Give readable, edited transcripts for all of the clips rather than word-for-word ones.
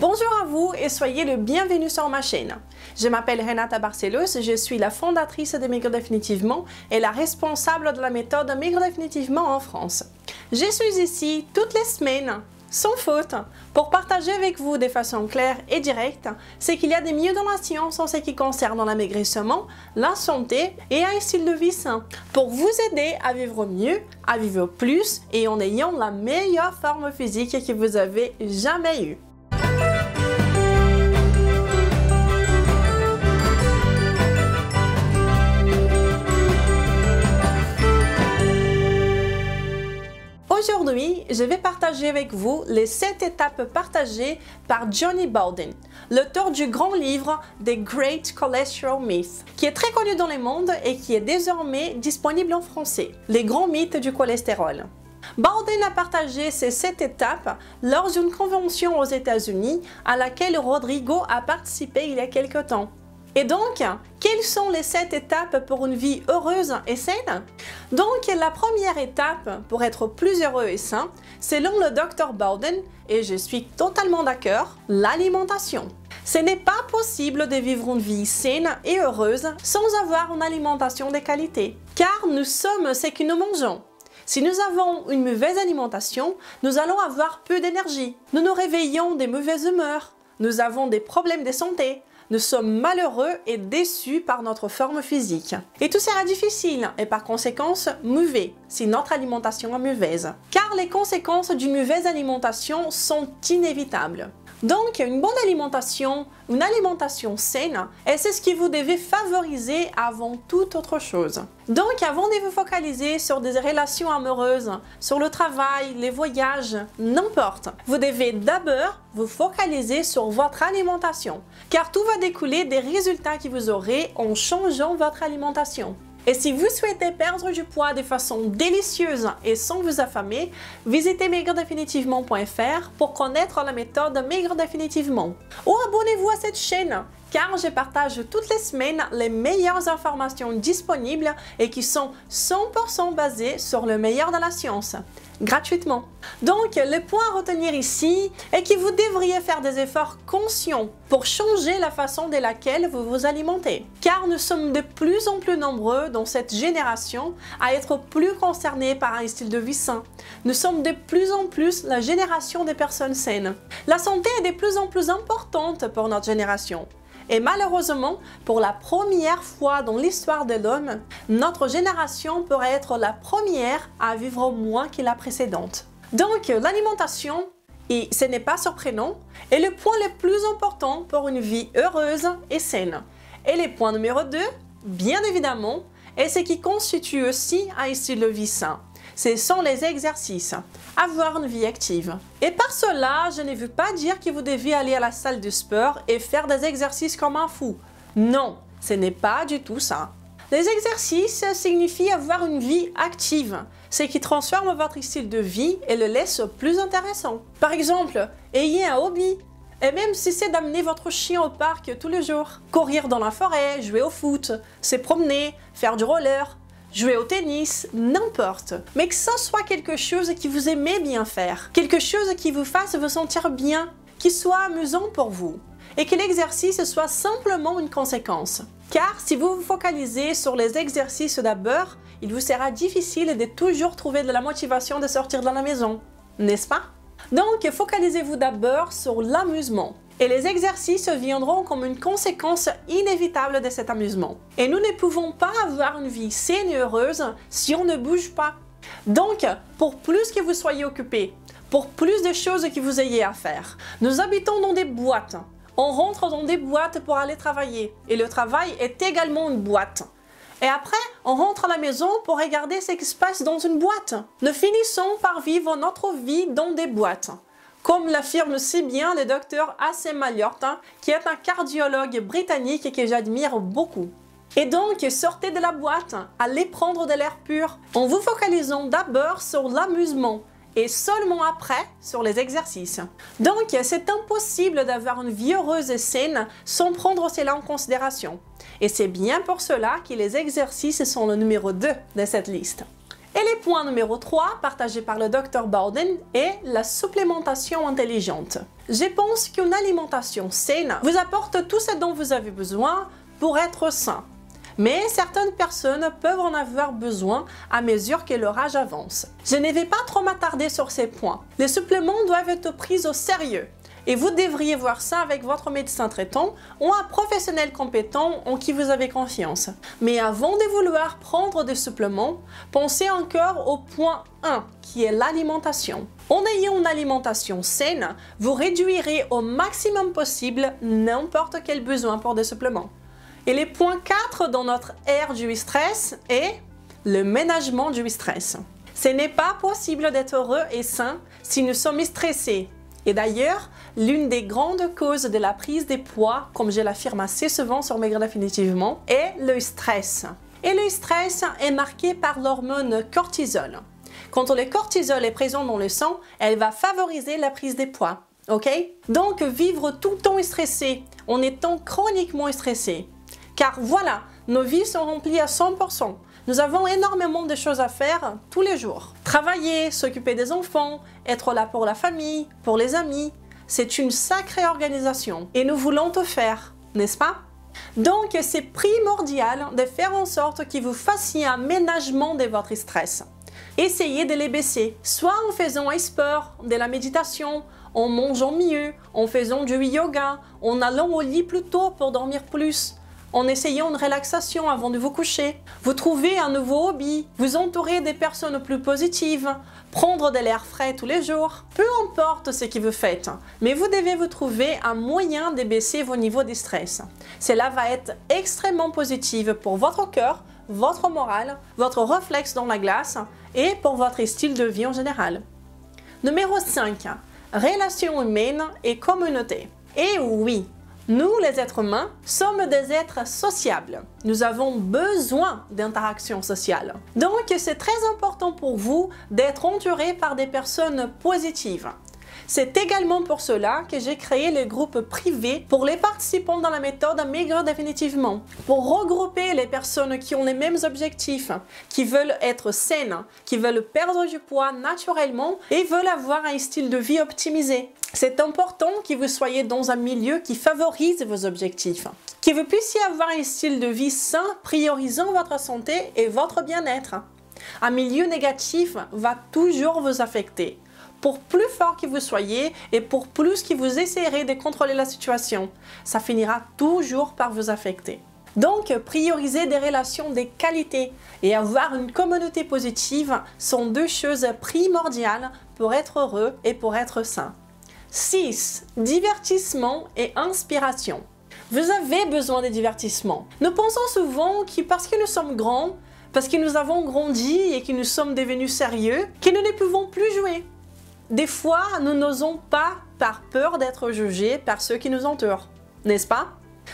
Bonjour à vous et soyez le bienvenu sur ma chaîne. Je m'appelle Renata Barcelos, je suis la fondatrice de Maigre Définitivement et la responsable de la méthode Maigre Définitivement en France. Je suis ici toutes les semaines, sans faute, pour partager avec vous de façon claire et directe ce qu'il y a de mieux dans la science en ce qui concerne l'amaigrissement, la santé et un style de vie sain, pour vous aider à vivre mieux, à vivre plus et en ayant la meilleure forme physique que vous avez jamais eue. Aujourd'hui, je vais partager avec vous les 7 étapes partagées par Jonny Bowden, l'auteur du grand livre The Great Cholesterol Myth, qui est très connu dans le monde et qui est désormais disponible en français, Les grands mythes du cholestérol. Bowden a partagé ces 7 étapes lors d'une convention aux États-Unis à laquelle Rodrigo a participé il y a quelque temps. Et donc, quelles sont les 7 étapes pour une vie heureuse et saine? Donc, la première étape pour être plus heureux et sain, selon le Dr Bowden, et je suis totalement d'accord, l'alimentation. Ce n'est pas possible de vivre une vie saine et heureuse sans avoir une alimentation de qualité, car nous sommes ce que nous mangeons. Si nous avons une mauvaise alimentation, nous allons avoir peu d'énergie, nous nous réveillons de mauvaise humeur, nous avons des problèmes de santé, nous sommes malheureux et déçus par notre forme physique. Et tout sera difficile et par conséquent mauvais si notre alimentation est mauvaise. Car les conséquences d'une mauvaise alimentation sont inévitables. Donc, une bonne alimentation, une alimentation saine, c'est ce que vous devez favoriser avant toute autre chose. Donc, avant de vous focaliser sur des relations amoureuses, sur le travail, les voyages, n'importe, vous devez d'abord vous focaliser sur votre alimentation, car tout va découler des résultats que vous aurez en changeant votre alimentation. Et si vous souhaitez perdre du poids de façon délicieuse et sans vous affamer, visitez maigredéfinitivement.fr pour connaître la méthode Maigre Définitivement. Ou abonnez-vous à cette chaîne, car je partage toutes les semaines les meilleures informations disponibles et qui sont 100% basées sur le meilleur de la science, gratuitement. Donc, le point à retenir ici est que vous devriez faire des efforts conscients pour changer la façon de laquelle vous vous alimentez. Car nous sommes de plus en plus nombreux dans cette génération à être plus concernés par un style de vie sain. Nous sommes de plus en plus la génération des personnes saines. La santé est de plus en plus importante pour notre génération. Et malheureusement, pour la première fois dans l'histoire de l'homme, notre génération pourrait être la première à vivre moins que la précédente. Donc, l'alimentation, et ce n'est pas surprenant, est le point le plus important pour une vie heureuse et saine. Et le point numéro 2, bien évidemment, est ce qui constitue aussi un style de vie sain. Ce sont les exercices, avoir une vie active. Et par cela, je ne veux pas dire que vous devez aller à la salle de sport et faire des exercices comme un fou. Non, ce n'est pas du tout ça. Les exercices signifient avoir une vie active, ce qui transforme votre style de vie et le laisse plus intéressant. Par exemple, ayez un hobby. Et même si c'est d'amener votre chien au parc tous les jours, courir dans la forêt, jouer au foot, se promener, faire du roller, jouer au tennis, n'importe. Mais que ce soit quelque chose que vous aimez bien faire, quelque chose qui vous fasse vous sentir bien, qui soit amusant pour vous, et que l'exercice soit simplement une conséquence. Car si vous vous focalisez sur les exercices d'abord, il vous sera difficile de toujours trouver de la motivation de sortir de la maison, n'est-ce pas? Donc, focalisez-vous d'abord sur l'amusement. Et les exercices viendront comme une conséquence inévitable de cet amusement. Et nous ne pouvons pas avoir une vie saine et heureuse si on ne bouge pas. Donc, pour plus que vous soyez occupé, pour plus de choses que vous ayez à faire, nous habitons dans des boîtes. On rentre dans des boîtes pour aller travailler. Et le travail est également une boîte. Et après, on rentre à la maison pour regarder ce qui se passe dans une boîte. Nous finissons par vivre notre vie dans des boîtes. Comme l'affirme si bien le docteur Asim Malhotra, qui est un cardiologue britannique que j'admire beaucoup. Et donc, sortez de la boîte, allez prendre de l'air pur, en vous focalisant d'abord sur l'amusement et seulement après sur les exercices. Donc, c'est impossible d'avoir une vie heureuse et saine sans prendre cela en considération. Et c'est bien pour cela que les exercices sont le numéro 2 de cette liste. Et le point numéro 3, partagé par le Dr Bowden, est la supplémentation intelligente. Je pense qu'une alimentation saine vous apporte tout ce dont vous avez besoin pour être sain. Mais certaines personnes peuvent en avoir besoin à mesure que leur âge avance. Je ne vais pas trop m'attarder sur ces points. Les suppléments doivent être pris au sérieux. Et vous devriez voir ça avec votre médecin traitant ou un professionnel compétent en qui vous avez confiance. Mais avant de vouloir prendre des suppléments, pensez encore au point 1, qui est l'alimentation. En ayant une alimentation saine, vous réduirez au maximum possible n'importe quel besoin pour des suppléments. Et le point 4 dans notre ère du stress est le ménagement du stress. Ce n'est pas possible d'être heureux et sain si nous sommes stressés. Et d'ailleurs, l'une des grandes causes de la prise de poids, comme je l'affirme assez souvent sur Maigrir définitivement, est le stress. Et le stress est marqué par l'hormone cortisol. Quand le cortisol est présent dans le sang, elle va favoriser la prise de poids. Ok? Donc, vivre tout le temps stressé, en étant chroniquement stressé. Car voilà, nos vies sont remplies à 100%. Nous avons énormément de choses à faire tous les jours. Travailler, s'occuper des enfants, être là pour la famille, pour les amis, c'est une sacrée organisation. Et nous voulons tout faire, n'est-ce pas? Donc, c'est primordial de faire en sorte que vous fassiez un ménagement de votre stress. Essayez de les baisser, soit en faisant un sport, de la méditation, en mangeant mieux, en faisant du yoga, en allant au lit plus tôt pour dormir plus, en essayant une relaxation avant de vous coucher. Vous trouvez un nouveau hobby, vous entourez des personnes plus positives, prendre de l'air frais tous les jours. Peu importe ce que vous faites, mais vous devez vous trouver un moyen de baisser vos niveaux de stress. Cela va être extrêmement positif pour votre cœur, votre morale, votre réflexe dans la glace et pour votre style de vie en général. Numéro 5. Relations humaines et communauté. Et oui, nous, les êtres humains, sommes des êtres sociables. Nous avons besoin d'interactions sociales. Donc, c'est très important pour vous d'être entouré par des personnes positives. C'est également pour cela que j'ai créé le groupe privé pour les participants dans la méthode Maigrir définitivement, pour regrouper les personnes qui ont les mêmes objectifs, qui veulent être saines, qui veulent perdre du poids naturellement et veulent avoir un style de vie optimisé. C'est important que vous soyez dans un milieu qui favorise vos objectifs, que vous puissiez avoir un style de vie sain priorisant votre santé et votre bien-être. Un milieu négatif va toujours vous affecter. Pour plus fort que vous soyez et pour plus que vous essayerez de contrôler la situation, ça finira toujours par vous affecter. Donc, prioriser des relations de qualité et avoir une communauté positive sont deux choses primordiales pour être heureux et pour être sain. 6. Divertissement et inspiration. Vous avez besoin de divertissement. Nous pensons souvent que parce que nous sommes grands, parce que nous avons grandi et que nous sommes devenus sérieux, que nous ne pouvons plus jouer. Des fois, nous n'osons pas par peur d'être jugés par ceux qui nous entourent, n'est-ce pas?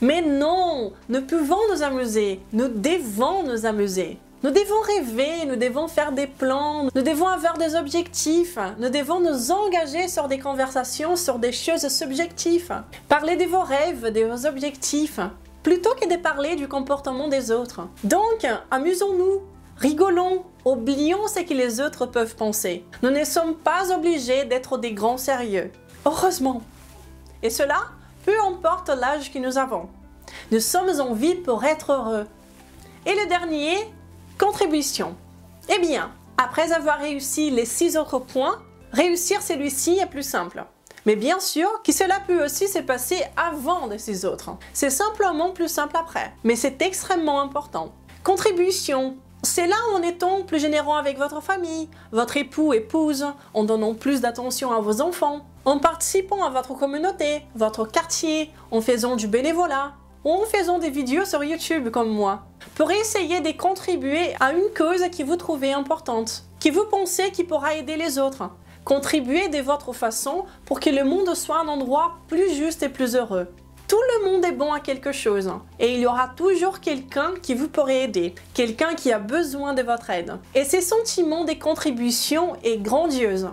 Mais non, nous pouvons nous amuser, nous devons nous amuser. Nous devons rêver, nous devons faire des plans, nous devons avoir des objectifs, nous devons nous engager sur des conversations, sur des choses subjectives. Parlez de vos rêves, de vos objectifs, plutôt que de parler du comportement des autres. Donc, amusons-nous. Rigolons, oublions ce que les autres peuvent penser. Nous ne sommes pas obligés d'être des grands sérieux. Heureusement. Et cela, peu importe l'âge que nous avons. Nous sommes en vie pour être heureux. Et le dernier, contribution. Eh bien, après avoir réussi les 6 autres points, réussir celui-ci est plus simple. Mais bien sûr que cela peut aussi se passer avant les 6 autres. C'est simplement plus simple après. Mais c'est extrêmement important. Contribution. C'est là en étant plus généreux avec votre famille, votre époux, épouse, en donnant plus d'attention à vos enfants, en participant à votre communauté, votre quartier, en faisant du bénévolat, ou en faisant des vidéos sur YouTube comme moi, pour essayer de contribuer à une cause que vous trouvez importante, que vous pensez qui pourra aider les autres. Contribuez de votre façon pour que le monde soit un endroit plus juste et plus heureux. Tout le monde est bon à quelque chose et il y aura toujours quelqu'un qui vous pourrait aider, quelqu'un qui a besoin de votre aide. Et ce sentiment de contribution est grandiose.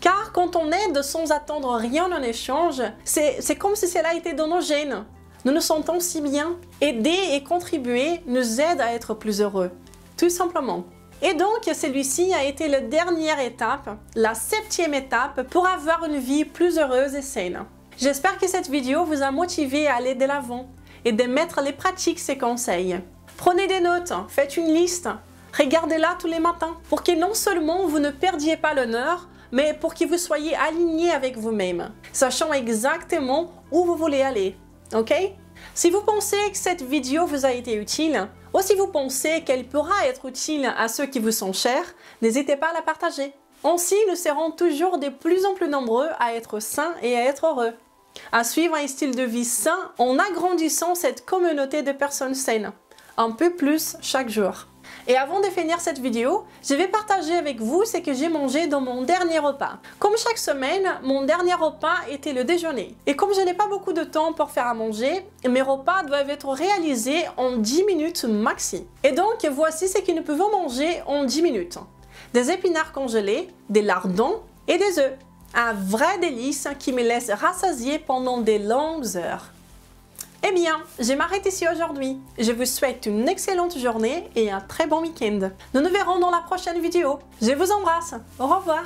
Car quand on aide sans attendre rien en échange, c'est comme si cela était dans nos gènes. Nous nous sentons si bien. Aider et contribuer nous aide à être plus heureux. Tout simplement. Et donc, celui-ci a été la dernière étape, la 7e étape pour avoir une vie plus heureuse et saine. J'espère que cette vidéo vous a motivé à aller de l'avant et de mettre en pratique ces conseils. Prenez des notes, faites une liste, regardez-la tous les matins pour que non seulement vous ne perdiez pas l'honneur, mais pour que vous soyez aligné avec vous-même, sachant exactement où vous voulez aller. Ok? Si vous pensez que cette vidéo vous a été utile, ou si vous pensez qu'elle pourra être utile à ceux qui vous sont chers, n'hésitez pas à la partager. Ainsi, nous serons toujours de plus en plus nombreux à être sains et à être heureux, à suivre un style de vie sain en agrandissant cette communauté de personnes saines, un peu plus chaque jour. Et avant de finir cette vidéo, je vais partager avec vous ce que j'ai mangé dans mon dernier repas. Comme chaque semaine, mon dernier repas était le déjeuner. Et comme je n'ai pas beaucoup de temps pour faire à manger, mes repas doivent être réalisés en 10 minutes maxi. Et donc, voici ce que nous pouvons manger en 10 minutes. Des épinards congelés, des lardons et des œufs. Un vrai délice qui me laisse rassasier pendant de longues heures. Eh bien, je m'arrête ici aujourd'hui. Je vous souhaite une excellente journée et un très bon week-end. Nous nous verrons dans la prochaine vidéo. Je vous embrasse. Au revoir.